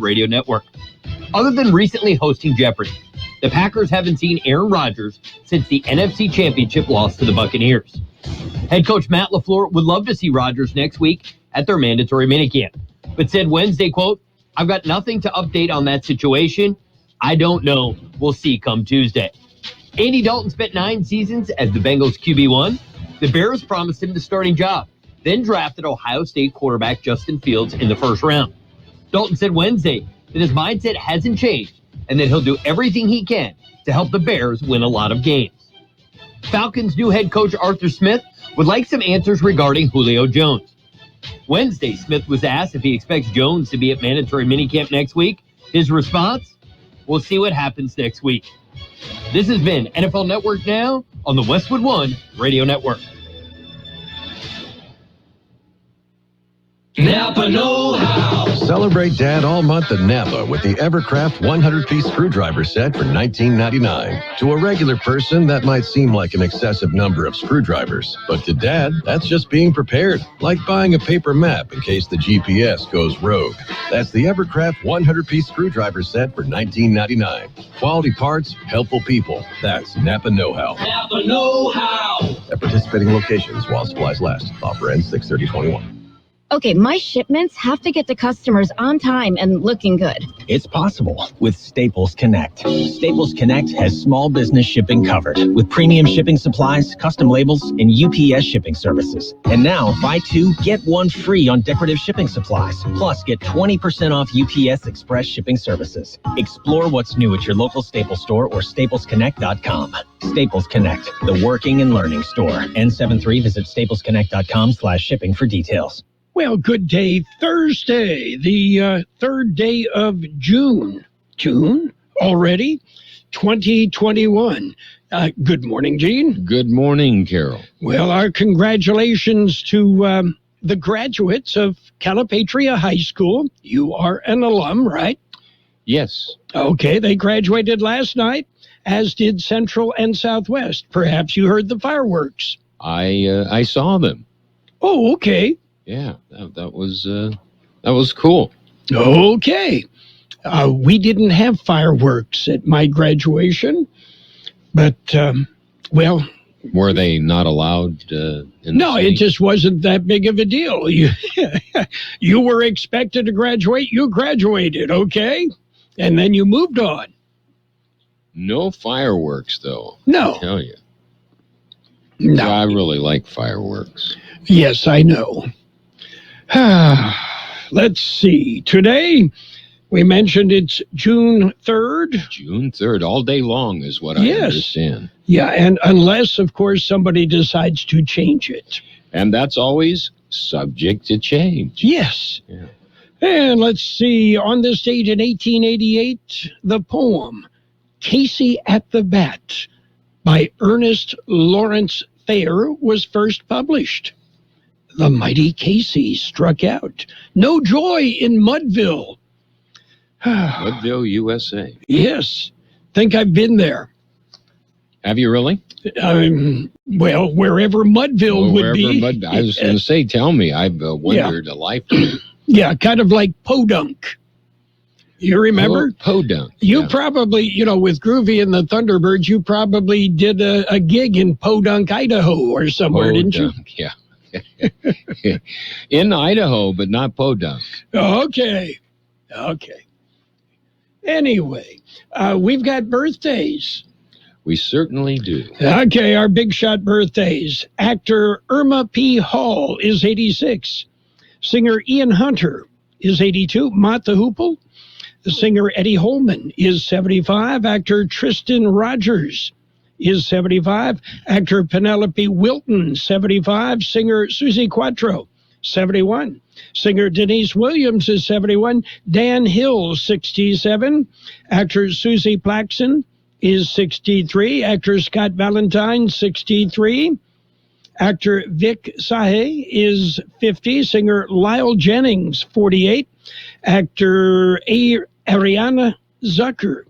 radio network. Other than recently hosting Jeopardy, the Packers haven't seen Aaron Rodgers since the NFC Championship loss to the Buccaneers. Head coach Matt LaFleur would love to see Rodgers next week at their mandatory minicamp, but said Wednesday, quote, "I've got nothing to update on that situation. I don't know. We'll see come Tuesday." Andy Dalton spent 9 seasons as the Bengals QB1. The Bears promised him the starting job, then drafted Ohio State quarterback Justin Fields in the first round. Dalton said Wednesday that his mindset hasn't changed and that he'll do everything he can to help the Bears win a lot of games. Falcons' new head coach Arthur Smith would like some answers regarding Julio Jones. Wednesday, Smith was asked if he expects Jones to be at mandatory minicamp next week. His response, "We'll see what happens next week." This has been NFL Network Now on the Westwood One Radio Network. Napa know-how. Celebrate Dad all month at Napa with the Evercraft 100-piece screwdriver set for $19.99. To a regular person, that might seem like an excessive number of screwdrivers. But to Dad, that's just being prepared, like buying a paper map in case the GPS goes rogue. That's the Evercraft 100-piece screwdriver set for $19.99. Quality parts, helpful people. That's Napa know-how. Napa know-how. At participating locations while supplies last. Offer ends 6/30/21. Okay, my shipments have to get to customers on time and looking good. It's possible with Staples Connect. Staples Connect has small business shipping covered with premium shipping supplies, custom labels, and UPS shipping services. And now, buy 2, get 1 free on decorative shipping supplies. Plus, get 20% off UPS Express shipping services. Explore what's new at your local Staples store or staplesconnect.com. Staples Connect, the working and learning store. N73, visit staplesconnect.com/shipping for details. Well, good day. Thursday, the 3rd day of June. June already? 2021. Good morning, Gene. Good morning, Carroll. Well, our congratulations to the graduates of Calipatria High School. You are an alum, right? Yes. Okay, they graduated last night, as did Central and Southwest. Perhaps you heard the fireworks. I saw them. Oh, okay. Yeah, that was cool. Okay. We didn't have fireworks at my graduation, but, well... Were they not allowed No, it just wasn't that big of a deal. You were expected to graduate, you graduated, okay? And then you moved on. No fireworks, though. No. I tell you. No. I really like fireworks. Yes, I know. Let's see. Today, we mentioned it's June 3rd. June 3rd, all day long is what I understand. Yeah, and unless, of course, somebody decides to change it. And that's always subject to change. Yes. Yeah. And let's see. On this date in 1888, the poem Casey at the Bat by Ernest Lawrence Thayer was first published. The mighty Casey struck out. No joy in Mudville. Mudville, USA. Yes. Think I've been there. Have you really? Well, wherever Mudville would be. I was going to say, tell me. I've wondered a lifetime. Yeah, kind of like Podunk. You remember? Podunk. You probably, with Groovy and the Thunderbirds, you probably did a gig in Podunk, Idaho or somewhere, didn't you? Yeah. In Idaho, but not Podunk. Okay. Anyway, we've got birthdays. We certainly do. Okay, our big shot birthdays. Actor Irma P. Hall is 86. Singer Ian Hunter is 82. Mott the Hoople. The singer Eddie Holman is 75. Actor Tristan Rogers is 75. Actor Penelope Wilton, 75. Singer Susie Quattro, 71. Singer Denise Williams is 71. Dan Hill, 67. Actor Susie Plaxon is 63. Actor Scott Valentine, 63. Actor Vic Sahay is 50. Singer Lyle Jennings, 48. Actor Ariana Zucker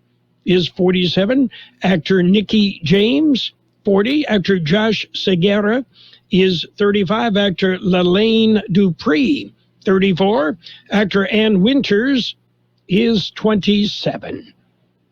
is 47. Actor Nikki James, 40. Actor Josh Segura is 35. Actor Lalaine Dupree, 34. Actor Ann Winters is 27.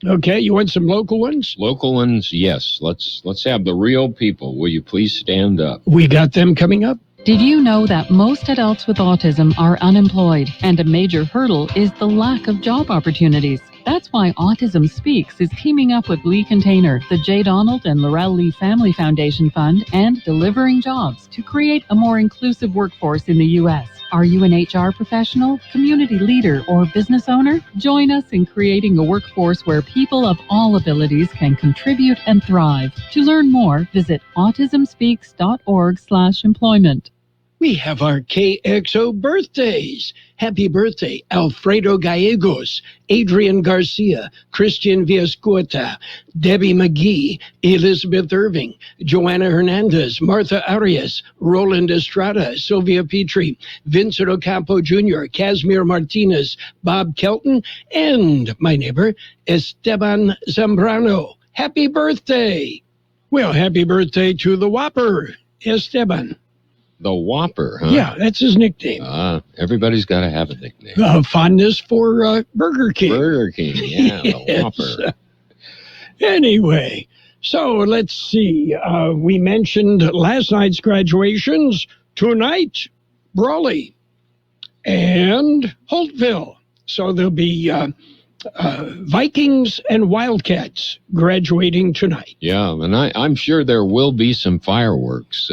Okay, you want some local ones? Local ones, yes. Let's have the real people. Will you please stand up? We got them coming up. Did you know that most adults with autism are unemployed, and a major hurdle is the lack of job opportunities? That's why Autism Speaks is teaming up with Lee Container, the J. Donald and Laurel Lee Family Foundation Fund, and Delivering Jobs to create a more inclusive workforce in the U.S. Are you an HR professional, community leader, or business owner? Join us in creating a workforce where people of all abilities can contribute and thrive. To learn more, visit autismspeaks.org/employment. We have our KXO birthdays. Happy birthday, Alfredo Gallegos, Adrian Garcia, Christian Villascueta, Debbie McGee, Elizabeth Irving, Joanna Hernandez, Martha Arias, Roland Estrada, Sylvia Petrie, Vincent Ocampo Jr., Casimir Martinez, Bob Kelton, and my neighbor, Esteban Zambrano. Happy birthday. Well, happy birthday to the Whopper, Esteban. The Whopper, huh? Yeah, that's his nickname. Everybody's got to have a nickname. Fondness for Burger King. Burger King, yeah, the Whopper. Anyway, so let's see. We mentioned last night's graduations. Tonight, Brawley and Holtville. So there'll be Vikings and Wildcats graduating tonight. Yeah, and I'm sure there will be some fireworks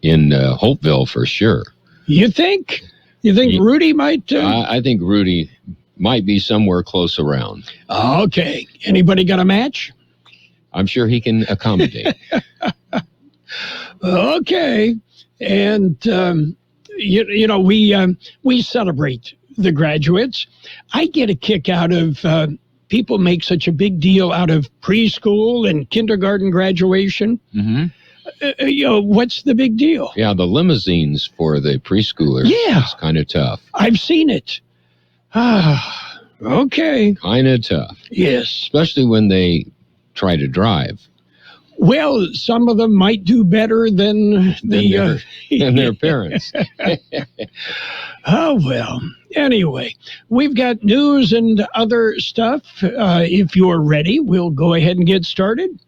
in Holtville for sure. You think? You think Rudy might? I think Rudy might be somewhere close around. Okay. Anybody got a match? I'm sure he can accommodate. Okay. And, we celebrate the graduates. I get a kick out of people make such a big deal out of preschool and kindergarten graduation. Mm-hmm. What's the big deal? Yeah, the limousines for the preschoolers. Yeah. It's kind of tough. I've seen it. Okay. Kind of tough. Yes. Especially when they try to drive. Well, some of them might do better than their parents. Oh, well. Anyway, we've got news and other stuff. If you're ready, we'll go ahead and get started.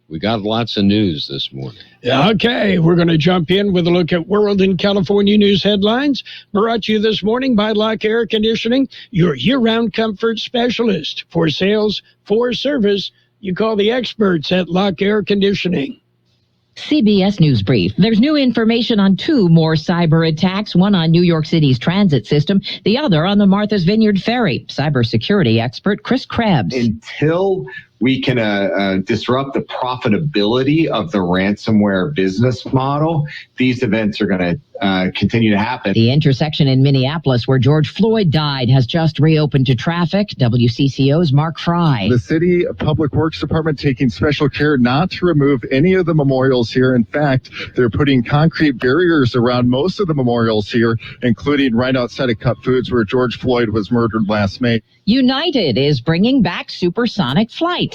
We got lots of news this morning. Okay, we're going to jump in with a look at World and California news headlines. Brought to you this morning by Lock Air Conditioning, your year-round comfort specialist. For sales, for service, you call the experts at Lock Air Conditioning. CBS News Brief. There's new information on two more cyber attacks, one on New York City's transit system, the other on the Martha's Vineyard ferry. Cybersecurity expert Chris Krebs. Until we can disrupt the profitability of the ransomware business model, these events are going to continue to happen. The intersection in Minneapolis where George Floyd died has just reopened to traffic. WCCO's Mark Fry. The City Public Works Department taking special care not to remove any of the memorials here. In fact, they're putting concrete barriers around most of the memorials here, including right outside of Cup Foods where George Floyd was murdered last May. United is bringing back supersonic flights.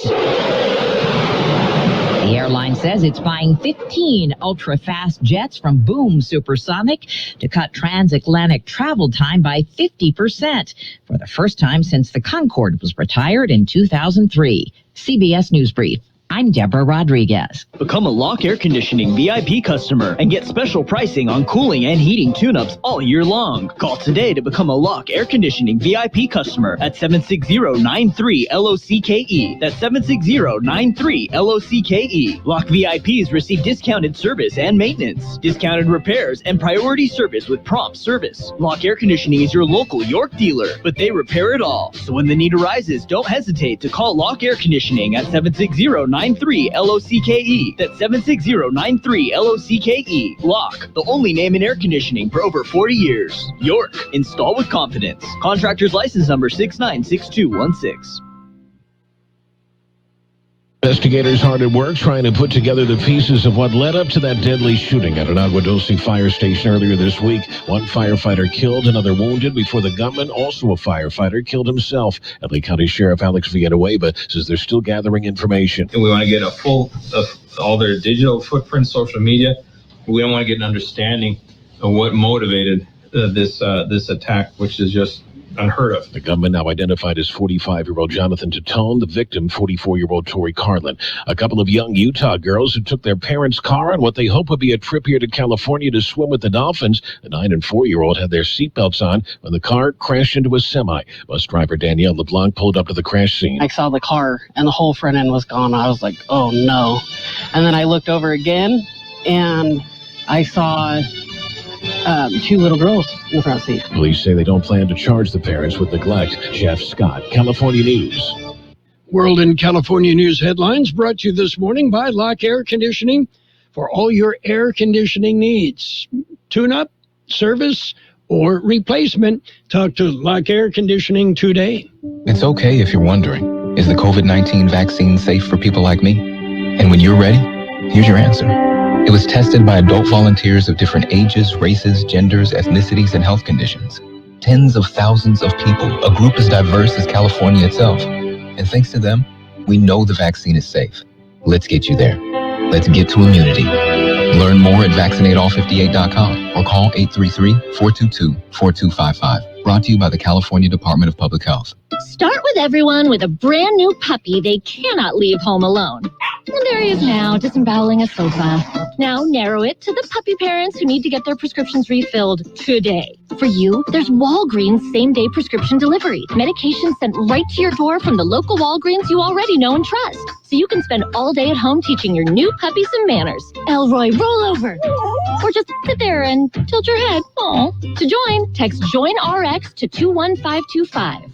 The airline says it's buying 15 ultra-fast jets from Boom Supersonic to cut transatlantic travel time by 50% for the first time since the Concorde was retired in 2003. CBS News Brief. I'm Deborah Rodriguez. Become a Lock Air Conditioning VIP customer and get special pricing on cooling and heating tune-ups all year long. Call today to become a Lock Air Conditioning VIP customer at 760-93-LOCKE. That's 760-93-LOCKE. Lock VIPs receive discounted service and maintenance, discounted repairs, and priority service with prompt service. Lock Air Conditioning is your local York dealer, but they repair it all. So when the need arises, don't hesitate to call Lock Air Conditioning at 760-93-LOCKE. That's 760-93-LOCKE. Lock, the only name in air conditioning for over 40 years. York, install with confidence. Contractor's license number 696216. Investigators hard at work trying to put together the pieces of what led up to that deadly shooting at an Agua Dulce fire station earlier this week. One firefighter killed, another wounded before the gunman, also a firefighter, killed himself. LA County Sheriff Alex Villanueva says they're still gathering information. And we want to get a full of all their digital footprint, social media. We don't want to get an understanding of what motivated this attack, which is just unheard of. The gunman, now identified as 45-year-old Jonathan Tatone, the victim, 44-year-old Tori Carlin. A couple of young Utah girls who took their parents' car on what they hope would be a trip here to California to swim with the dolphins. The 9 and 4-year-old had their seatbelts on when the car crashed into a semi. Bus driver Danielle LeBlanc pulled up to the crash scene. I saw the car and the whole front end was gone. I was like, oh no. And then I looked over again and I saw 2 little girls in the front seat. Police say they don't plan to charge the parents with neglect. Jeff Scott, California News. World and California News headlines brought to you this morning by Lock Air Conditioning for all your air conditioning needs. Tune-up, service, or replacement. Talk to Lock Air Conditioning today. It's okay if you're wondering, is the COVID-19 vaccine safe for people like me? And when you're ready, here's your answer. It was tested by adult volunteers of different ages, races, genders, ethnicities, and health conditions. Tens of thousands of people, a group as diverse as California itself. And thanks to them, we know the vaccine is safe. Let's get you there. Let's get to immunity. Learn more at vaccinateall58.com or call 833-422-4255. Brought to you by the California Department of Public Health. Start with everyone with a brand new puppy they cannot leave home alone. And there he is now, disemboweling a sofa. Now narrow it to the puppy parents who need to get their prescriptions refilled today. For you, there's Walgreens same-day prescription delivery. Medication sent right to your door from the local Walgreens you already know and trust. So you can spend all day at home teaching your new puppy some manners. Elroy, roll over. Or just sit there and tilt your head. Aw. To join, text JOIN-RX to 21525.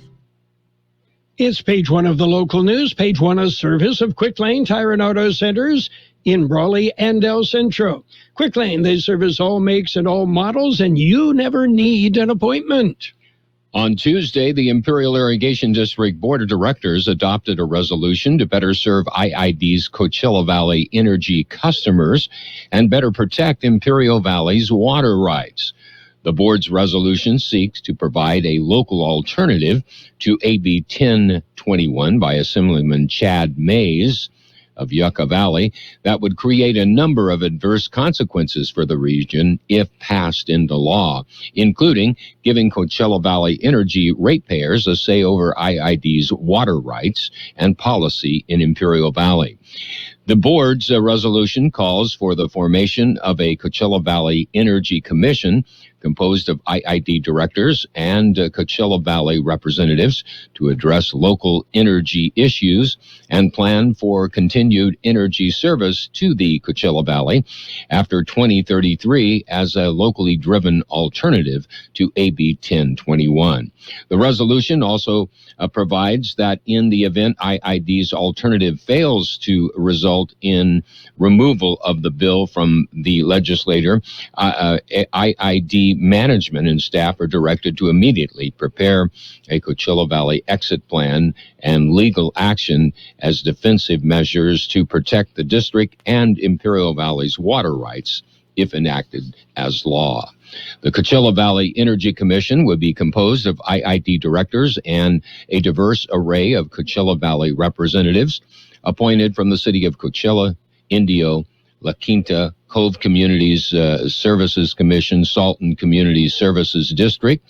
It's page 1 of the local news. Page 1, a service of Quick Lane Tire and Auto Centers in Brawley and El Centro. Quick Lane, they service all makes and all models, and you never need an appointment. On Tuesday, the Imperial Irrigation District Board of Directors adopted a resolution to better serve IID's Coachella Valley Energy customers and better protect Imperial Valley's water rights. The board's resolution seeks to provide a local alternative to AB 1021 by Assemblyman Chad Mays of Yucca Valley that would create a number of adverse consequences for the region if passed into law, including giving Coachella Valley Energy ratepayers a say over IID's water rights and policy in Imperial Valley. The board's resolution calls for the formation of a Coachella Valley Energy Commission composed of IID directors and Coachella Valley representatives to address local energy issues and plan for continued energy service to the Coachella Valley after 2033 as a locally driven alternative to AB 1021. The resolution also provides that in the event IID's alternative fails to result in removal of the bill from the legislature, IID management and staff are directed to immediately prepare a Coachella Valley exit plan and legal action as defensive measures to protect the district and Imperial Valley's water rights if enacted as law. The Coachella Valley Energy Commission would be composed of IID directors and a diverse array of Coachella Valley representatives appointed from the city of Coachella, Indio, La Quinta, Cove Communities Services Commission, Salton Community Services District,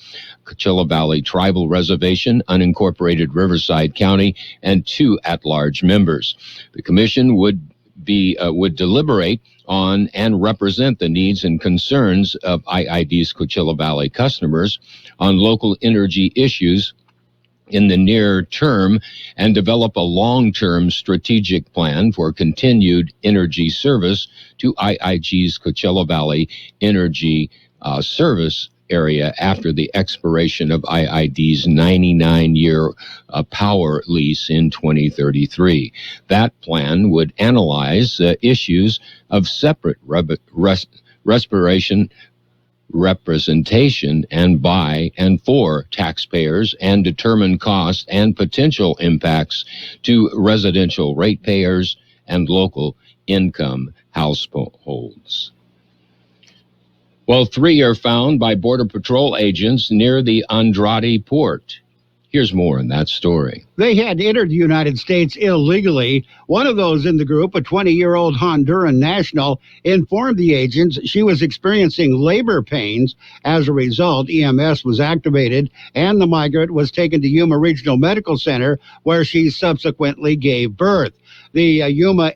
Coachella Valley Tribal Reservation, unincorporated Riverside County, and 2 at-large members. The commission would deliberate on and represent the needs and concerns of IID's Coachella Valley customers on local energy issues in the near term and develop a long-term strategic plan for continued energy service to IIG's Coachella Valley Energy service area after the expiration of IID's 99-year power lease in 2033. That plan would analyze issues of separate representation and by and for taxpayers and determine costs and potential impacts to residential ratepayers and local income households. Well, 3 are found by Border Patrol agents near the Andrade port. Here's more on that story. They had entered the United States illegally. One of those in the group, a 20-year-old Honduran national, informed the agents she was experiencing labor pains. As a result, EMS was activated, and the migrant was taken to Yuma Regional Medical Center, where she subsequently gave birth. The Yuma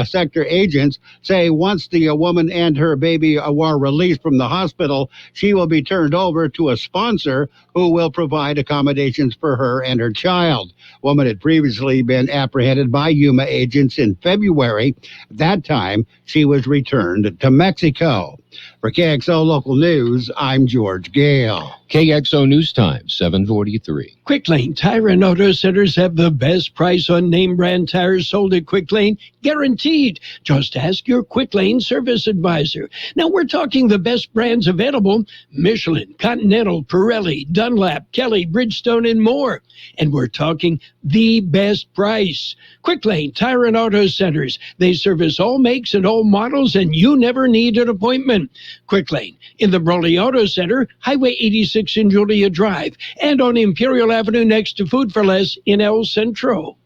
sector agents say once the woman and her baby were released from the hospital, she will be turned over to a sponsor who will provide accommodations for her and her child. Woman had previously been apprehended by Yuma agents in February. At that time, she was returned to Mexico. For KXO Local News, I'm George Gale. KXO News Time, 7:43. Quick Lane Tire and Auto Centers have the best price on name brand tires sold at Quick Lane, guaranteed. Just ask your Quick Lane service advisor. Now we're talking the best brands available: Michelin, Continental, Pirelli, Dunlap, Kelly, Bridgestone, and more. And we're talking the best price. Quick Lane Tire and Auto Centers. They service all makes and all models, and you never need an appointment. Quick Lane in the Brawley Auto Center, Highway 86 in Julia Drive, and on Imperial Avenue next to Food for Less in El Centro.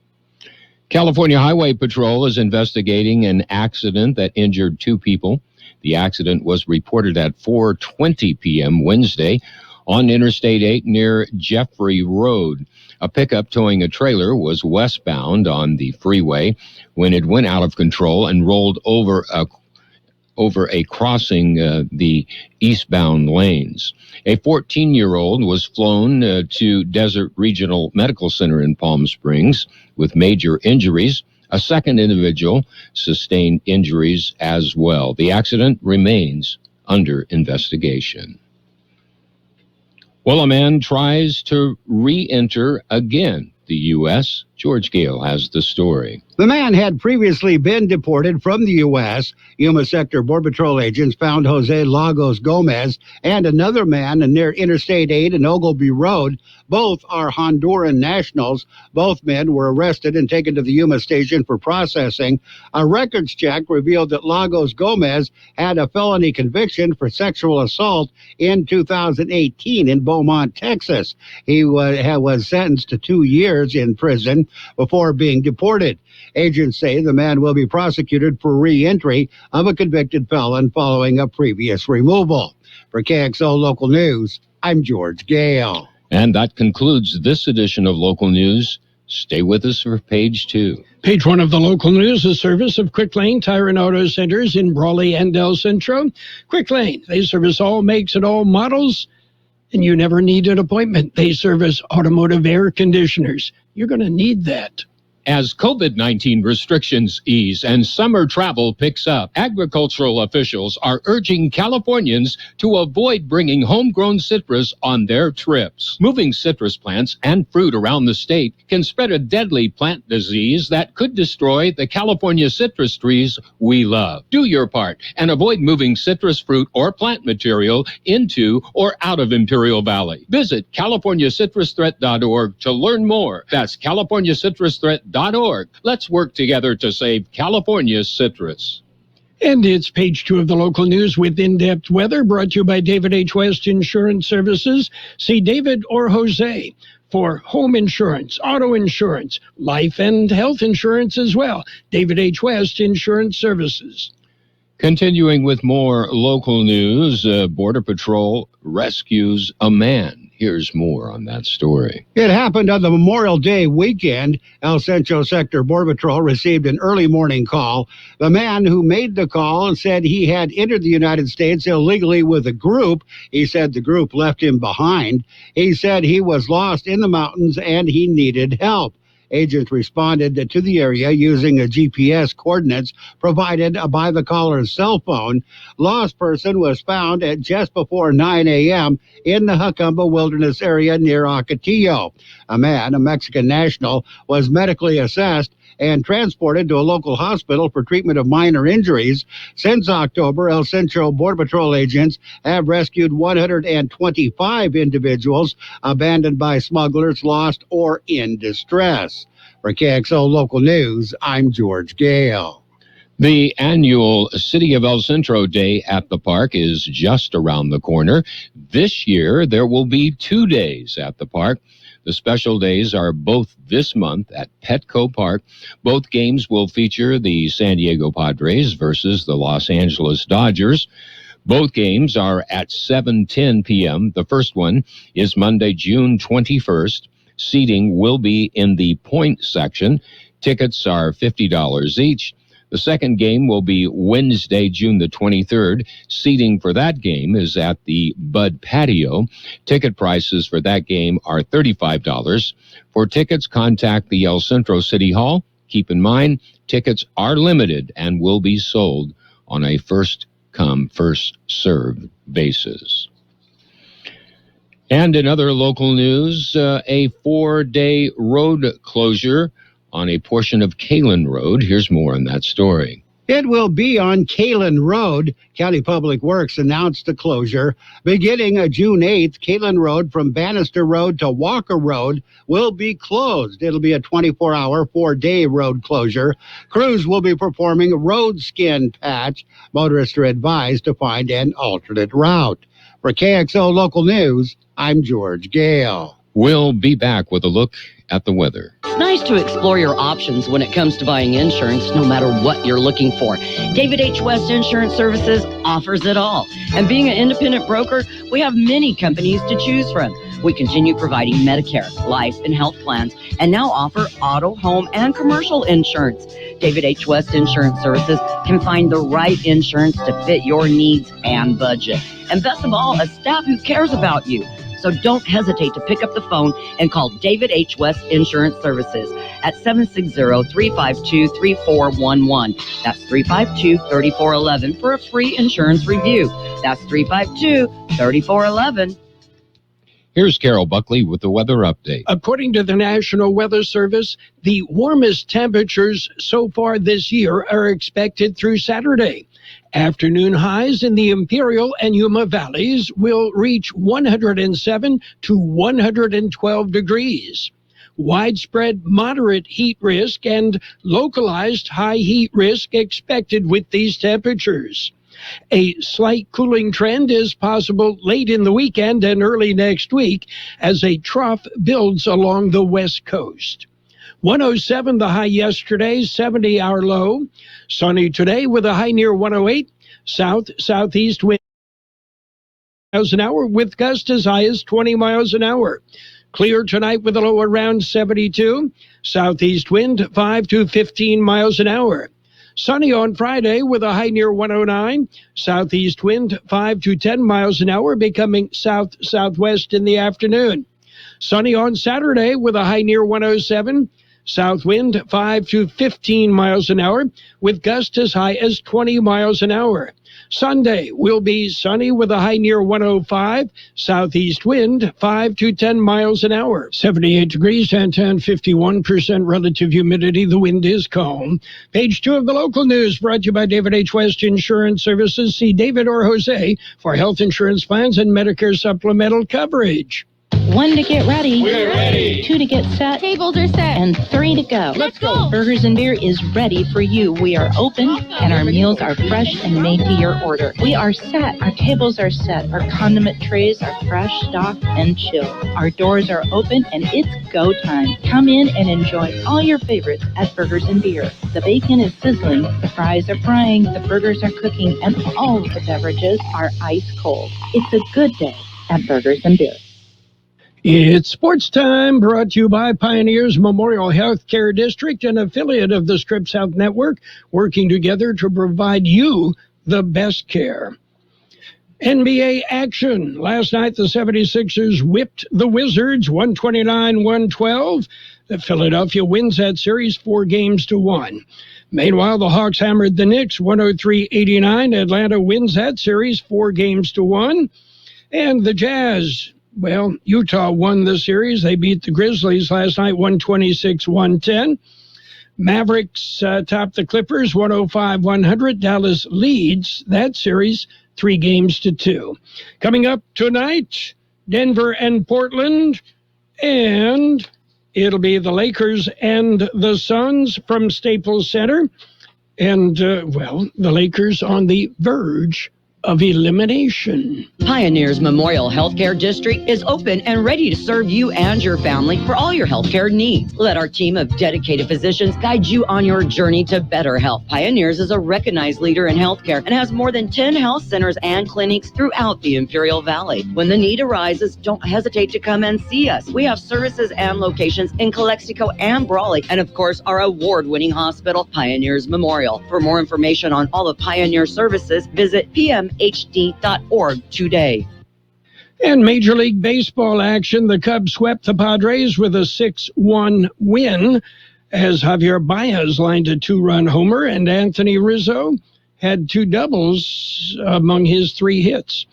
California Highway Patrol is investigating an accident that injured 2 people. The accident was reported at 4:20 p.m. Wednesday on Interstate 8 near Jeffrey Road. A pickup towing a trailer was westbound on the freeway when it went out of control and rolled over a crossing the eastbound lanes. A 14-year-old was flown to Desert Regional Medical Center in Palm Springs with major injuries. A second individual sustained injuries as well. The accident remains under investigation. Well, a man tries to re-enter again the U.S. George Gale has the story. The man had previously been deported from the U.S. Yuma Sector Border Patrol agents found Jose Lagos Gomez and another man near Interstate 8 and Ogilvie Road. Both are Honduran nationals. Both men were arrested and taken to the Yuma station for processing. A records check revealed that Lagos Gomez had a felony conviction for sexual assault in 2018 in Beaumont, Texas. He was sentenced to 2 years in prison before being deported. Agents say the man will be prosecuted for re-entry of a convicted felon following a previous removal. For KXO Local News, I'm George Gale. And that concludes this edition of Local News. Stay with us for Page 2. Page 1 of the Local News, a service of Quick Lane Tire and Auto Centers in Brawley and El Centro. Quick Lane, they service all makes and all models, and you never need an appointment. They service automotive air conditioners. You're going to need that. As COVID-19 restrictions ease and summer travel picks up, agricultural officials are urging Californians to avoid bringing homegrown citrus on their trips. Moving citrus plants and fruit around the state can spread a deadly plant disease that could destroy the California citrus trees we love. Do your part and avoid moving citrus fruit or plant material into or out of Imperial Valley. Visit CaliforniaCitrusThreat.org to learn more. That's CaliforniaCitrusThreat.org. Let's work together to save California's citrus. And it's Page 2 of the Local News with in-depth weather, brought to you by David H. West Insurance Services. See David or Jose for home insurance, auto insurance, life and health insurance as well. David H. West Insurance Services. Continuing with more local news, Border Patrol rescues a man. Here's more on that story. It happened on the Memorial Day weekend. El Centro Sector Border Patrol received an early morning call. The man who made the call said he had entered the United States illegally with a group. He said the group left him behind. He said he was lost in the mountains and he needed help. Agents responded to the area using a GPS coordinates provided by the caller's cell phone. Lost person was found at just before 9 a.m. in the Jacumba Wilderness area near Ocotillo. A man, a Mexican national, was medically assessed and transported to a local hospital for treatment of minor injuries. Since October, El Centro Border Patrol agents have rescued 125 individuals abandoned by smugglers, lost, or in distress. For KXO Local News, I'm George Gale. The annual City of El Centro Day at the Park is just around the corner. This year, there will be 2 days at the park. The special days are both this month at Petco Park. Both games will feature the San Diego Padres versus the Los Angeles Dodgers. Both games are at 7:10 p.m. The first one is Monday, June 21st. Seating will be in the point section. Tickets are $50 each. The second game will be Wednesday, June the 23rd. Seating for that game is at the Bud Patio. Ticket prices for that game are $35. For tickets, contact the El Centro City Hall. Keep in mind, tickets are limited and will be sold on a first-come, first-served basis. And in other local news, a 4-day road closure on a portion of Kalen Road. Here's more on that story. It will be on Kalen Road. County Public Works announced the closure. Beginning June 8th, Kalen Road from Bannister Road to Walker Road will be closed. It'll be a 24-hour, 4-day road closure. Crews will be performing road skin patch. Motorists are advised to find an alternate route. For KXO Local News, I'm George Gale. We'll be back with a look at the weather. It's nice to explore your options when it comes to buying insurance, no matter what you're looking for. David H. West Insurance Services offers it all. And being an independent broker, we have many companies to choose from. We continue providing Medicare, life, and health plans, and now offer auto, home, and commercial insurance. David H. West Insurance Services can find the right insurance to fit your needs and budget. And best of all, a staff who cares about you. So don't hesitate to pick up the phone and call David H. West Insurance Services at 760-352-3411. That's 352-3411 for a free insurance review. That's 352-3411. Here's Carroll Buckley with the weather update. According to the National Weather Service, the warmest temperatures so far this year are expected through Saturday. Afternoon highs in the Imperial and Yuma valleys will reach 107 to 112 degrees. Widespread moderate heat risk and localized high heat risk expected with these temperatures. A slight cooling trend is possible late in the weekend and early next week as a trough builds along the west coast. 107 the high yesterday, 70 our low. Sunny today with a high near 108. South-southeast wind miles an hour with gusts as high as 20 miles an hour. Clear tonight with a low around 72. Southeast wind 5 to 15 miles an hour. Sunny on Friday with a high near 109. Southeast wind 5 to 10 miles an hour, becoming south-southwest in the afternoon. Sunny on Saturday with a high near 107. South wind 5 to 15 miles an hour with gusts as high as 20 miles an hour. Sunday will be sunny with a high near 105. Southeast wind 5 to 10 miles an hour. 78 degrees, Santan, 51% relative humidity. The wind is calm. Page 2 of the local news brought to you by David H. West Insurance Services. See David or Jose for health insurance plans and Medicare supplemental coverage. 1 to get ready. We're ready. 2 to get set. Tables are set. And 3 to go. Let's go. Burgers and Beer is ready for you. We are open and our meals are fresh and made to your order. We are set. Our tables are set. Our condiment trays are fresh, stocked, and chilled. Our doors are open and it's go time. Come in and enjoy all your favorites at Burgers and Beer. The bacon is sizzling, the fries are frying, the burgers are cooking, and all of the beverages are ice cold. It's a good day at Burgers and Beer. It's sports time, brought to you by Pioneers Memorial Healthcare District, an affiliate of the Strip South Network, working together to provide you the best care. NBA action. Last night, the 76ers whipped the Wizards 129-112. The Philadelphia wins that series 4-1. Meanwhile, the Hawks hammered the Knicks 103-89. Atlanta wins that series 4-1. And the Jazz, well, Utah won the series. They beat the Grizzlies last night, 126-110. Mavericks topped the Clippers, 105-100. Dallas leads that series 3-2. Coming up tonight, Denver and Portland, and it'll be the Lakers and the Suns from Staples Center. And, the Lakers on the verge of elimination. Pioneers Memorial Healthcare District is open and ready to serve you and your family for all your healthcare needs. Let our team of dedicated physicians guide you on your journey to better health. Pioneers is a recognized leader in healthcare and has more than 10 health centers and clinics throughout the Imperial Valley. When the need arises, don't hesitate to come and see us. We have services and locations in Calexico and Brawley, and of course, our award-winning hospital, Pioneers Memorial. For more information on all the Pioneer services, visit pmhd.org today. And Major League Baseball action, the Cubs swept the Padres with a 6-1 win as Javier Baez lined a 2-run homer and Anthony Rizzo had 2 doubles among his 3 hits.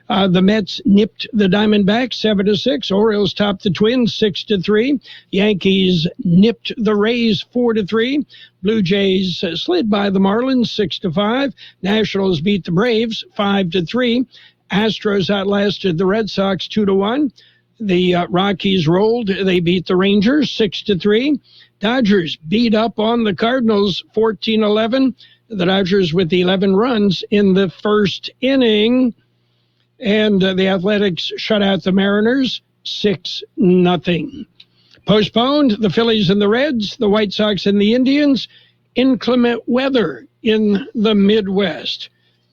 The Mets nipped the Diamondbacks 7-6. Orioles topped the Twins 6-3. Yankees nipped the Rays 4-3. Blue Jays slid by the Marlins 6-5. Nationals beat the Braves 5-3. Astros outlasted the Red Sox 2-1. The Rockies rolled. They beat the Rangers 6-3. Dodgers beat up on the Cardinals 14-11. The Dodgers with 11 runs in the first inning. And the Athletics shut out the Mariners 6-0. Postponed, the Phillies and the Reds, the White Sox and the Indians. Inclement weather in the Midwest.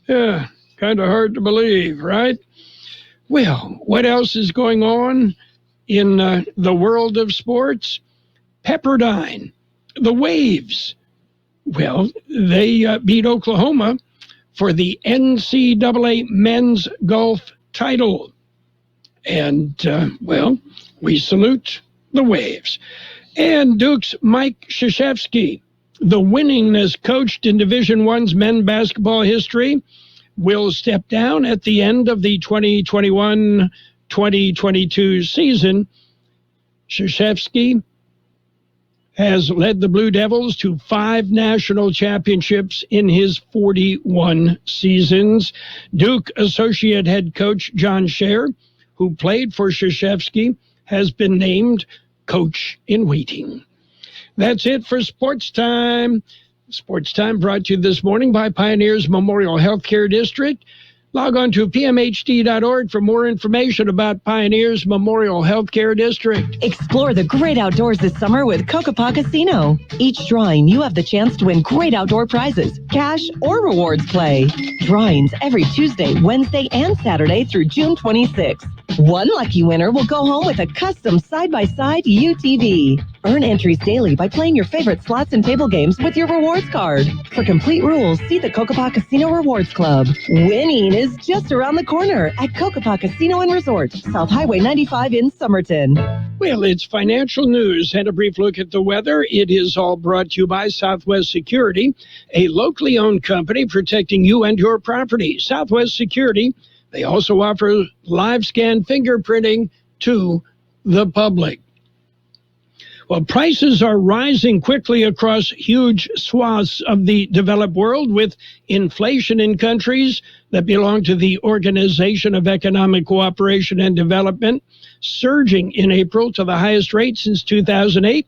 Kind of hard to believe, right? Well, what else is going on in the world of sports? Pepperdine, the Waves. Well, they beat Oklahoma for the NCAA men's golf title. And, well, we salute the Waves. And Duke's Mike Krzyzewski, the winningest coached in Division I's men's basketball history, will step down at the end of the 2021-2022 season. Krzyzewski has led the Blue Devils to 5 national championships in his 41 seasons. Duke associate head coach John Scher, who played for Krzyzewski, has been named coach in waiting. That's it for Sports Time. Sports Time brought to you this morning by Pioneers Memorial Healthcare District. Log on to pmhd.org for more information about Pioneers Memorial Healthcare District. Explore the great outdoors this summer with Kokopah Casino. Each drawing, you have the chance to win great outdoor prizes, cash, or rewards play. Drawings every Tuesday, Wednesday, and Saturday through June 26th. One lucky winner will go home with a custom side-by-side UTV. Earn entries daily by playing your favorite slots and table games with your rewards card. For complete rules, see the Kokopah Casino Rewards Club. Winning is just around the corner at Kokopah Casino and Resort, South Highway 95 in Somerton. Well, it's financial news and a brief look at the weather. It is all brought to you by Southwest Security, a locally owned company protecting you and your property. Southwest Security, they also offer live scan fingerprinting to the public. Well, prices are rising quickly across huge swaths of the developed world, with inflation in countries that belong to the Organization of Economic Cooperation and Development surging in April to the highest rate since 2008.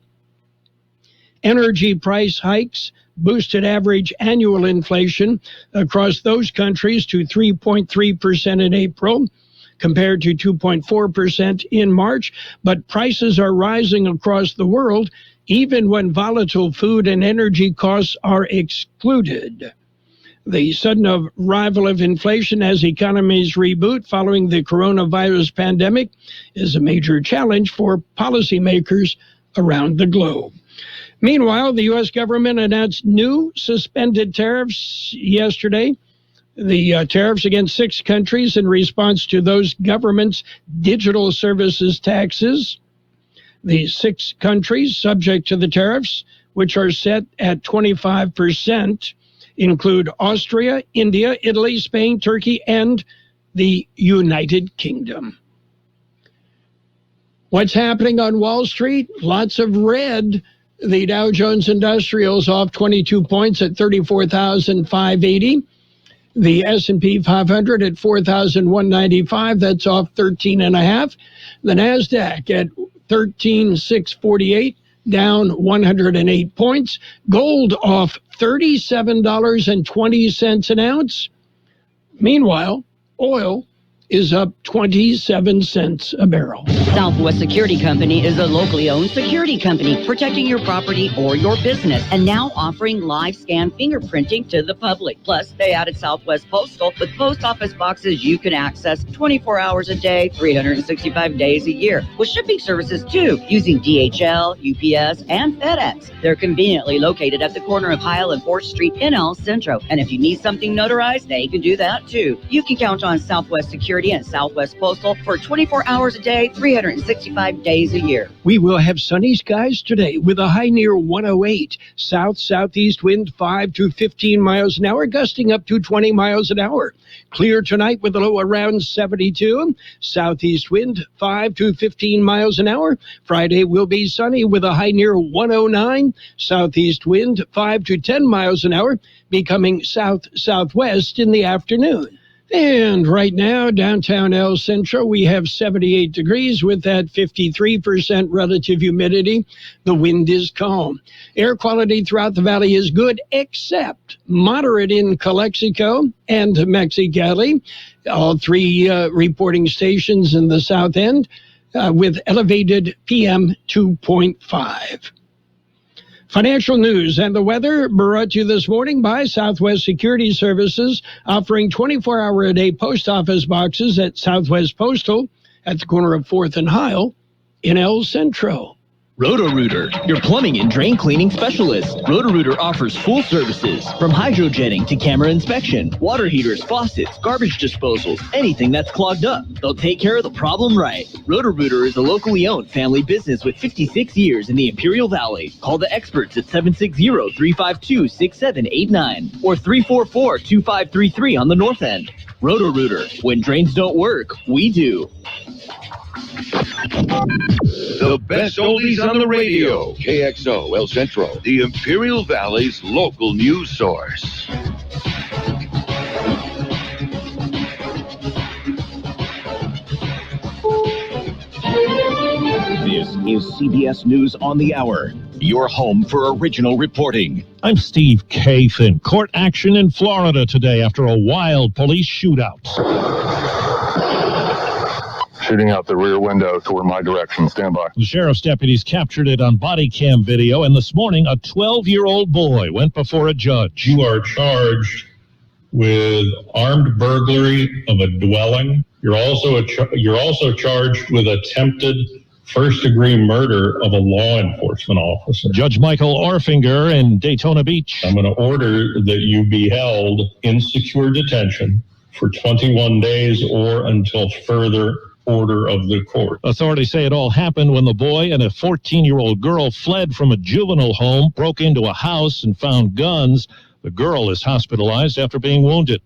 Energy price hikes boosted average annual inflation across those countries to 3.3% in April, compared to 2.4% in March. But prices are rising across the world, even when volatile food and energy costs are excluded. The sudden arrival of inflation as economies reboot following the coronavirus pandemic is a major challenge for policymakers around the globe. Meanwhile, the U.S. government announced new suspended tariffs yesterday. The tariffs against 6 countries in response to those governments' digital services taxes. The 6 countries subject to the tariffs, which are set at 25%, include Austria, India, Italy, Spain, Turkey, and the United Kingdom. What's happening on Wall Street? Lots of red. The Dow Jones Industrial's off 22 points at 34,580. The S&P 500 at 4,195. That's off 13.5. The NASDAQ at 13,648, down 108 points. Gold off $37.20 an ounce. Meanwhile, oil is up 27 cents a barrel. Southwest Security Company is a locally owned security company protecting your property or your business, and now offering live scan fingerprinting to the public. Plus, they added Southwest Postal with post office boxes you can access 24 hours a day, 365 days a year, with shipping services too, using DHL, UPS, and FedEx. They're conveniently located at the corner of Heil and 4th Street in El Centro, and if you need something notarized, they can do that too. You can count on Southwest Security and Southwest Postal for 24 hours a day, 365 days a year. We will have sunny skies today with a high near 108. South-southeast wind 5 to 15 miles an hour, gusting up to 20 miles an hour. Clear tonight with a low around 72. Southeast wind 5 to 15 miles an hour. Friday will be sunny with a high near 109. Southeast wind 5 to 10 miles an hour, becoming south-southwest in the afternoon. And right now, downtown El Centro, we have 78 degrees with that 53% relative humidity. The wind is calm. Air quality throughout the valley is good, except moderate in Calexico and Mexicali, all three reporting stations in the south end, with elevated PM 2.5. Financial news and the weather brought to you this morning by Southwest Security Services, offering 24-hour-a-day post office boxes at Southwest Postal at the corner of 4th and Heil in El Centro. Roto-Rooter, your plumbing and drain cleaning specialist. Roto-Rooter offers full services, from hydrojetting to camera inspection, water heaters, faucets, garbage disposals, anything that's clogged up. They'll take care of the problem right. Roto-Rooter is a locally owned family business with 56 years in the Imperial Valley. Call the experts at 760-352-6789 or 344-2533 on the north end. Roto-Rooter, when drains don't work, we do. The best oldies on the radio. KXO El Centro, the Imperial Valley's local news source. This is CBS News on the Hour, your home for original reporting. I'm Steve Kathan. Court action in Florida today after a wild police shootout. Shooting out the rear window toward my direction. Stand by. The sheriff's deputies captured it on body cam video, and this morning a 12-year-old boy went before a judge. You are charged with armed burglary of a dwelling. You're also charged with attempted first-degree murder of a law enforcement officer. Judge Michael Orfinger in Daytona Beach. I'm going to order that you be held in secure detention for 21 days or until further order of the court. Authorities say it all happened when the boy and a 14-year-old girl fled from a juvenile home, broke into a house, and found guns. The girl is hospitalized after being wounded.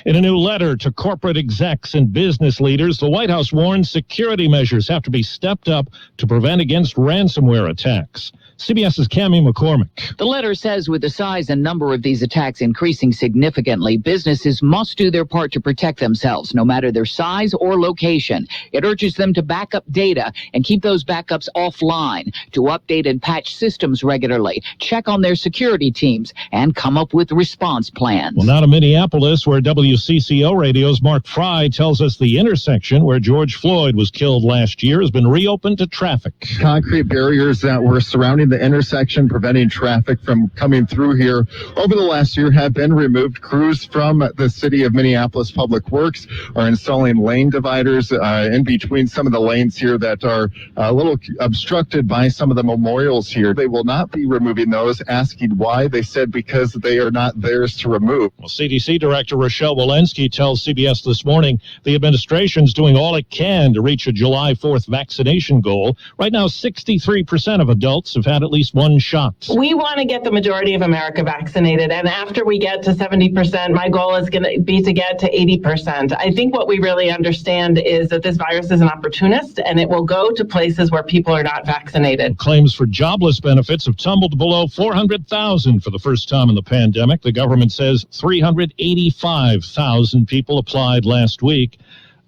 In a new letter to corporate execs and business leaders, the White House warns security measures have to be stepped up to prevent against ransomware attacks. CBS's Cammie McCormick. The letter says with the size and number of these attacks increasing significantly, businesses must do their part to protect themselves, no matter their size or location. It urges them to back up data and keep those backups offline, to update and patch systems regularly, check on their security teams, and come up with response plans. Well, now to Minneapolis, where WCCO Radio's Mark Fry tells us the intersection where George Floyd was killed last year has been reopened to traffic. Concrete barriers that were surrounding the intersection, preventing traffic from coming through here over the last year, have been removed. Crews from the City of Minneapolis Public Works are installing lane dividers in between some of the lanes here that are a little obstructed by some of the memorials here. They will not be removing those. Asking why, they said because they are not theirs to remove. Well, CDC Director Rochelle Walensky tells CBS this morning the administration's doing all it can to reach a July 4th vaccination goal. Right now, 63% of adults have had at least one shot. We want to get the majority of America vaccinated, and after we get to 70%, my goal is going to be to get to 80%. I think what we really understand is that this virus is an opportunist, and it will go to places where people are not vaccinated. Claims for jobless benefits have tumbled below 400,000 for the first time in the pandemic. The government says 385,000 people applied last week.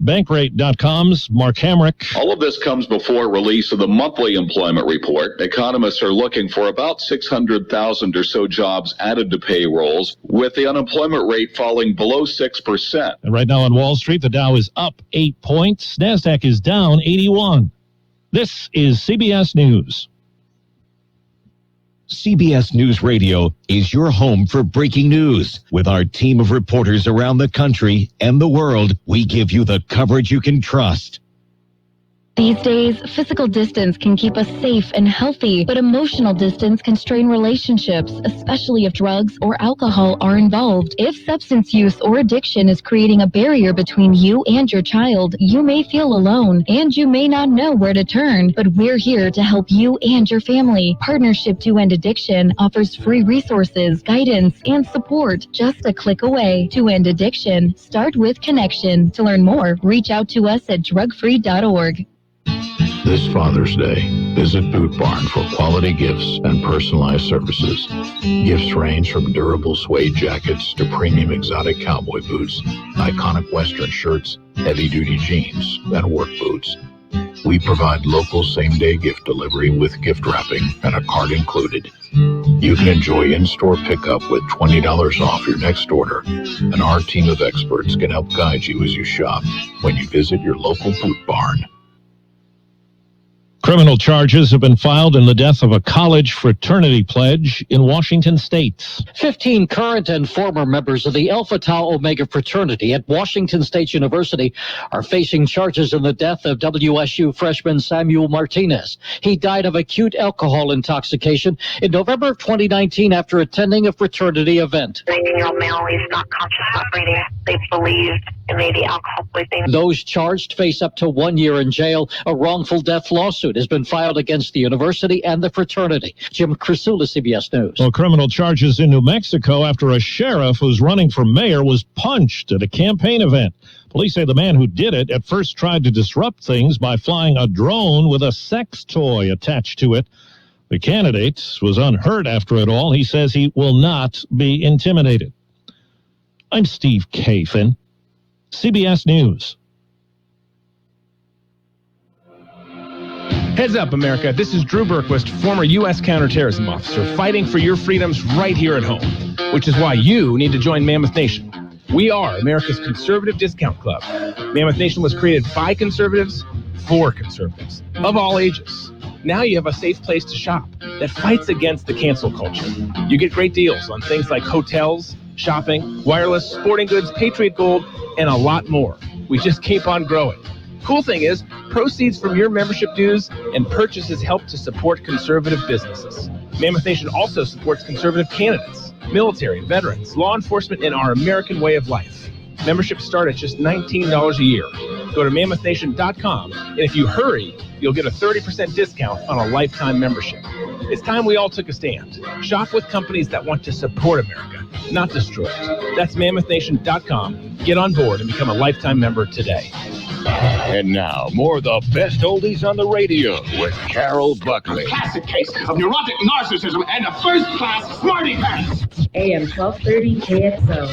Bankrate.com's Mark Hamrick. All of this comes before release of the monthly employment report. Economists are looking for about 600,000 or so jobs added to payrolls, with the unemployment rate falling below 6%. And right now on Wall Street, the Dow is up 8 points. NASDAQ is down 81. This is CBS News. CBS News Radio is your home for breaking news. With our team of reporters around the country and the world, we give you the coverage you can trust. These days, physical distance can keep us safe and healthy, but emotional distance can strain relationships, especially if drugs or alcohol are involved. If substance use or addiction is creating a barrier between you and your child, you may feel alone, and you may not know where to turn, but we're here to help you and your family. Partnership to End Addiction offers free resources, guidance, and support just a click away. To End Addiction, start with connection. To learn more, reach out to us at drugfree.org. This Father's Day, visit Boot Barn for quality gifts and personalized services. Gifts range from durable suede jackets to premium exotic cowboy boots, iconic Western shirts, heavy-duty jeans, and work boots. We provide local same-day gift delivery with gift wrapping and a card included. You can enjoy in-store pickup with $20 off your next order, and our team of experts can help guide you as you shop when you visit your local Boot Barn. Criminal charges have been filed in the death of a college fraternity pledge in Washington State. 15 current and former members of the Alpha Tau Omega fraternity at Washington State University are facing charges in the death of WSU freshman Samuel Martinez. He died of acute alcohol intoxication in November of 2019 after attending a fraternity event. 19-year-old male is not conscious of breathing. They believed it may be alcohol poisoning. Those charged face up to 1 year in jail. A wrongful death lawsuit has been filed against the university and the fraternity. Jim Crisula, CBS News. Well, criminal charges in New Mexico after a sheriff who's running for mayor was punched at a campaign event. Police say the man who did it at first tried to disrupt things by flying a drone with a sex toy attached to it. The candidate was unhurt after it all. He says he will not be intimidated. I'm Steve Kathan, CBS News. Heads up, America. This is Drew Berquist, former U.S. counterterrorism officer, fighting for your freedoms right here at home, which is why you need to join Mammoth Nation. We are America's conservative discount club. Mammoth Nation was created by conservatives for conservatives of all ages. Now you have a safe place to shop that fights against the cancel culture. You get great deals on things like hotels, shopping, wireless, sporting goods, Patriot Gold, and a lot more. We just keep on growing. Cool thing is, proceeds from your membership dues and purchases help to support conservative businesses. Mammoth Nation also supports conservative candidates, military, veterans, law enforcement, and our American way of life. Memberships start at just $19 a year. Go to mammothnation.com, and if you hurry, you'll get a 30% discount on a lifetime membership. It's time we all took a stand. Shop with companies that want to support America, not destroy it. That's mammothnation.com. Get on board and become a lifetime member today. And now, more of the best oldies on the radio with Carroll Buckley. Classic case of neurotic narcissism and a first-class smarty pants. AM 1230 KXO.